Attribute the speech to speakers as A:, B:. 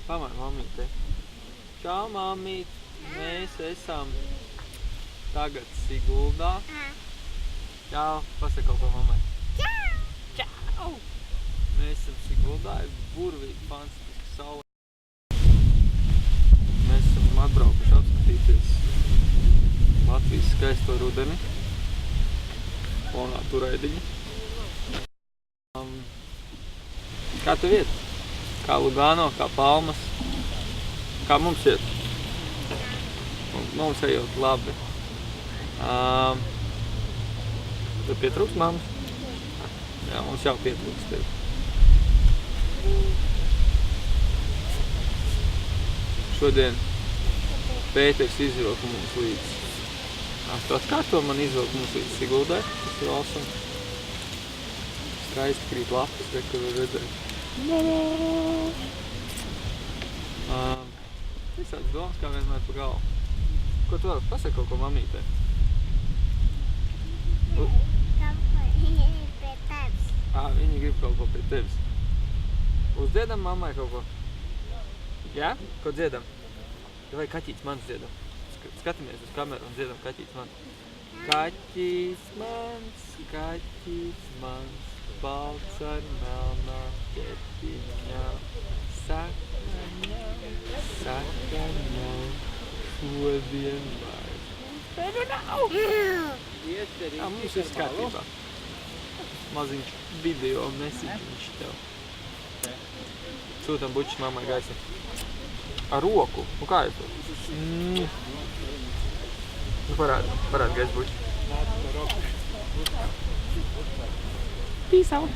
A: Pamāj mammītei. Čau, mammīt. Mēs esam tagad Siguldā. Čau, pasaka kaut ko mammai. Čau! Mēs esam Siguldā, ir burvīgi, fantastiski saule. Mēs esam atbraukuši apskatīties Latvijas skaisto rudeni. Fonā turēdiņi. Kā tev iet? Kā Lugano, kā Palmas? Kā mums iet? Mums ejot labi. Tev pietrūkst mammas? Jā, mums jau pietrūkst tev. Šodien Pēters izvilka mums līdz. Tu atkārto man izvilka mums līdz Siguldai. Tas ir awesome. Skaisti krīt lapas, kur var redzēt. Visāds domas, kā vienmēr pa galvu. Ko tu vēl pasaka kaut ko mammītei?
B: Pie tevis.
A: Viņa grib kaut ko pie tevis. Uzdziedam mammai kaut ko? Jā? Ko dziedam? Vai kaķītis mans dziedam? Skatamies uz kameru un dziedam kaķītis mans. Kaķis mans, balts ar melnām ķepiņām. Sakaņā, šodien vairs. Tevi nav! Jā, mums ir skatībā. Maziņš video mesiņš tev. Sūtam bučis mammai gaisa. Ar roku? Nu kā ir to? Nu parādi gaisa bučis. Peace out!